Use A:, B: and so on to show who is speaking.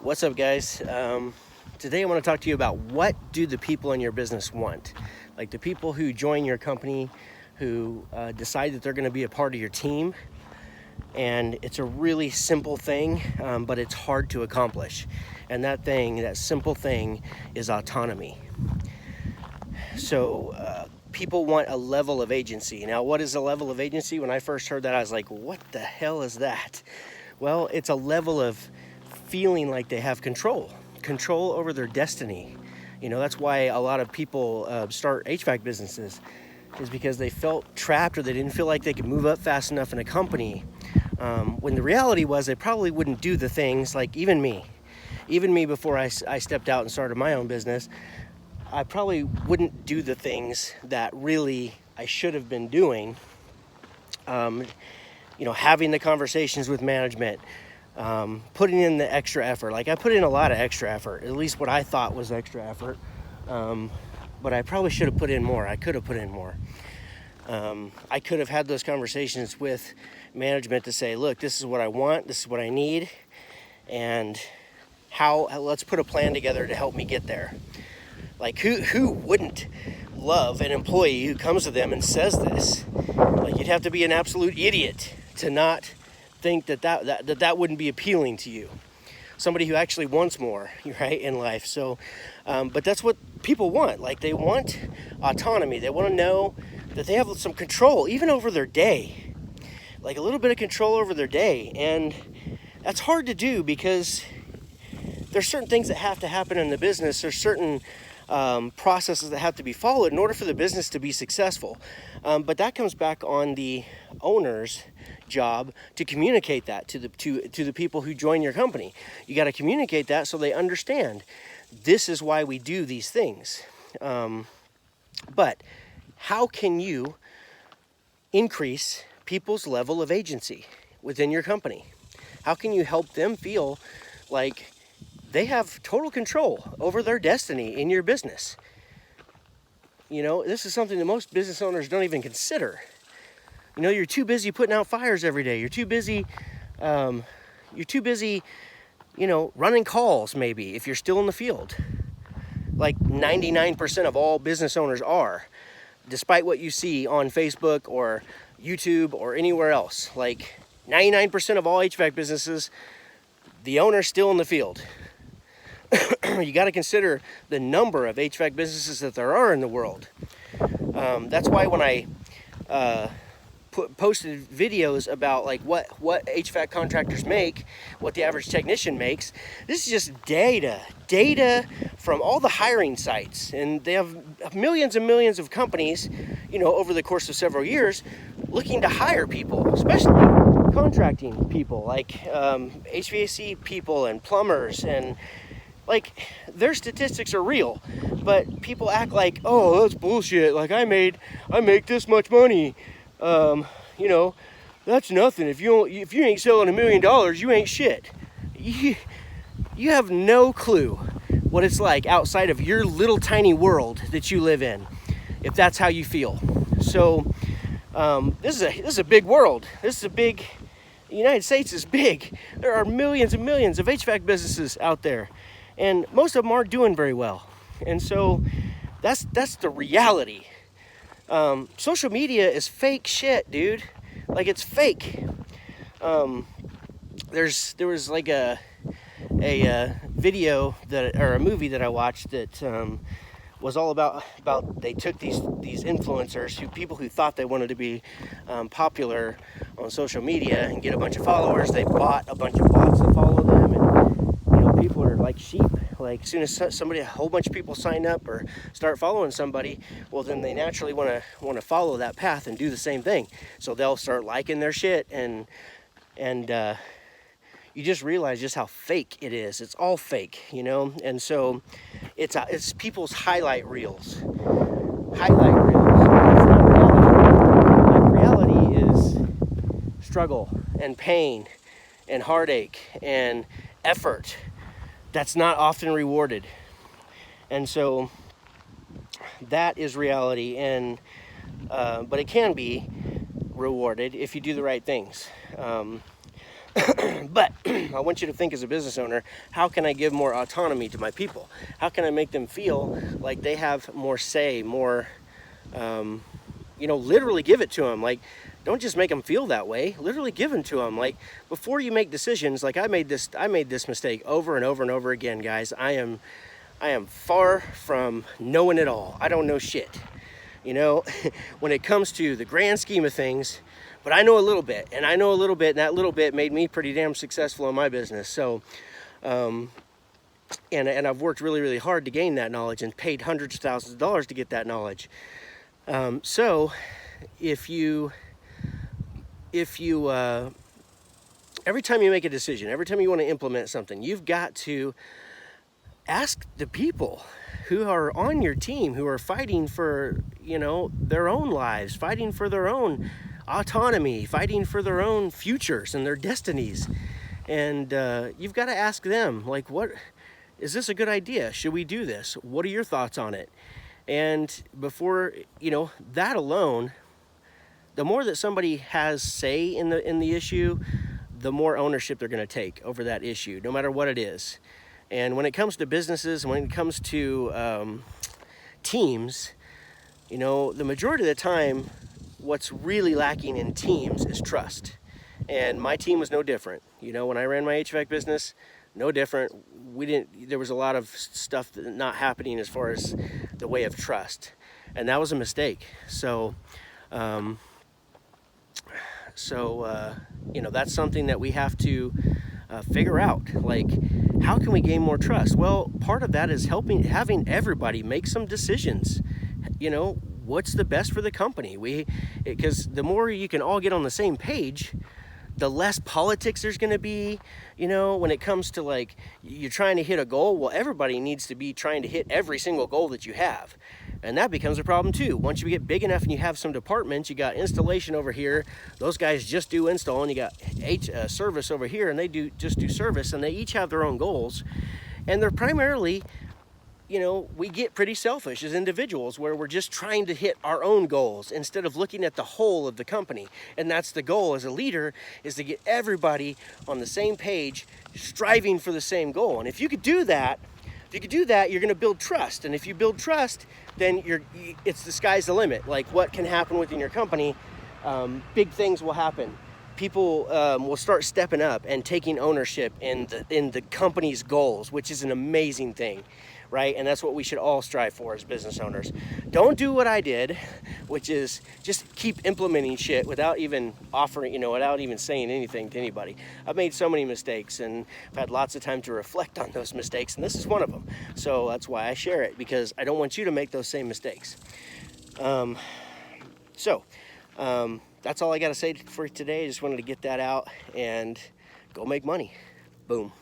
A: What's up, guys? Today I want to talk to you about what do the people in your business want? Like the people who join your company, who decide that they're going to be a part of your team. And it's a really simple thing, but it's hard to accomplish. And that simple thing is autonomy. So people want a level of agency. Now, what is a level of agency? When I first heard that, I was like, what the hell is that? Well, it's a level of feeling like they have control over their destiny. You know, that's why a lot of people start HVAC businesses, is because they felt trapped or they didn't feel like they could move up fast enough in a company. When the reality was they probably wouldn't do the things like even me before I stepped out and started my own business. I probably wouldn't do the things that really I should have been doing. Having the conversations with management, putting in the extra effort. Like I put in a lot of extra effort, at least what I thought was extra effort. But I probably should have put in more. I could have put in more. I could have had those conversations with management to say, look, this is what I want, this is what I need, and let's put a plan together to help me get there. Like who wouldn't love an employee who comes to them and says this? Like you'd have to be an absolute idiot to not think that wouldn't be appealing to you. Somebody who actually wants more, right, in life. So, but that's what people want. Like they want autonomy. They want to know that they have some control, even over their day. Like a little bit of control over their day. And that's hard to do because there's certain things that have to happen in the business. There's certain processes that have to be followed in order for the business to be successful. But that comes back on the owner's job to communicate that to the people who join your company. You got to communicate that so they understand this is why we do these things. But how can you increase people's level of agency within your company? How can you help them feel like they have total control over their destiny in your business? You know, this is something that most business owners don't even consider. You know, you're too busy putting out fires every day. You're too busy, running calls maybe if you're still in the field. Like 99% of all business owners are, despite what you see on Facebook or YouTube or anywhere else. Like 99% of all HVAC businesses, the owner's still in the field. You got to consider the number of HVAC businesses that there are in the world. That's why when I posted videos about like what HVAC contractors make, what the average technician makes, this is just data from all the hiring sites, and they have millions and millions of companies, over the course of several years, looking to hire people, especially contracting people like HVAC people and plumbers, and like their statistics are real, but people act like, oh, that's bullshit. Like I make this much money. That's nothing. If you ain't selling $1 million, you ain't shit. You have no clue what it's like outside of your little tiny world that you live in, if that's how you feel. So this is a big world. The United States is big. There are millions and millions of HVAC businesses out there, and most of them aren't doing very well. And so that's the reality. Social media is fake shit, dude. Like it's fake. There was like a video or a movie that I watched that was all about they took these influencers, people who thought they wanted to be popular on social media and get a bunch of followers. They bought a bunch of bots to follow them, and people are like sheep. Like as soon as a whole bunch of people sign up or start following somebody, well then they naturally want to follow that path and do the same thing. So they'll start liking their shit, and you just realize just how fake it is. It's all fake, And so it's people's highlight reels. It's not reality. Like reality is struggle and pain and heartache and effort that's not often rewarded. And so that is reality, and but it can be rewarded if you do the right things. But I want you to think as a business owner, how can I give more autonomy to my people? How can I make them feel like they have more say, more, literally give it to them. Like, don't just make them feel that way. Literally give them to them. Like, before you make decisions, like I made this mistake over and over and over again, guys. I am far from knowing it all. I don't know shit, when it comes to the grand scheme of things. But I know a little bit, and that little bit made me pretty damn successful in my business. So, and I've worked really, really hard to gain that knowledge and paid hundreds of thousands of dollars to get that knowledge. So, if you every time you make a decision, every time you want to implement something, you've got to ask the people who are on your team, who are fighting for, their own lives, fighting for their own autonomy, fighting for their own futures and their destinies. And you've got to ask them, like, what is this a good idea? Should we do this? What are your thoughts on it? And before, that alone, the more that somebody has say in the issue, the more ownership they're going to take over that issue, no matter what it is. And when it comes to businesses, when it comes to teams, the majority of the time, what's really lacking in teams is trust. And my team was no different. When I ran my HVAC business, no different. There was a lot of stuff not happening as far as the way of trust. And that was a mistake. So, that's something that we have to figure out. Like, how can we gain more trust? Well, part of that is having everybody make some decisions. What's the best for the company? Because the more you can all get on the same page, the less politics there's going to be. When it comes to, like, you're trying to hit a goal, well, everybody needs to be trying to hit every single goal that you have. And that becomes a problem too. Once you get big enough and you have some departments, you got installation over here, those guys just do install, and you got service over here, and they just do service, and they each have their own goals. And they're primarily, we get pretty selfish as individuals, where we're just trying to hit our own goals instead of looking at the whole of the company. And that's the goal as a leader, is to get everybody on the same page, striving for the same goal. And if you could do that, you're going to build trust. And if you build trust, then it's the sky's the limit. Like, what can happen within your company, big things will happen. People will start stepping up and taking ownership in the company's goals, which is an amazing thing, right? And that's what we should all strive for as business owners. Don't do what I did, which is just keep implementing shit without even offering, without even saying anything to anybody. I've made so many mistakes, and I've had lots of time to reflect on those mistakes, and this is one of them. So that's why I share it, because I don't want you to make those same mistakes. That's all I got to say for today. I just wanted to get that out and go make money. Boom.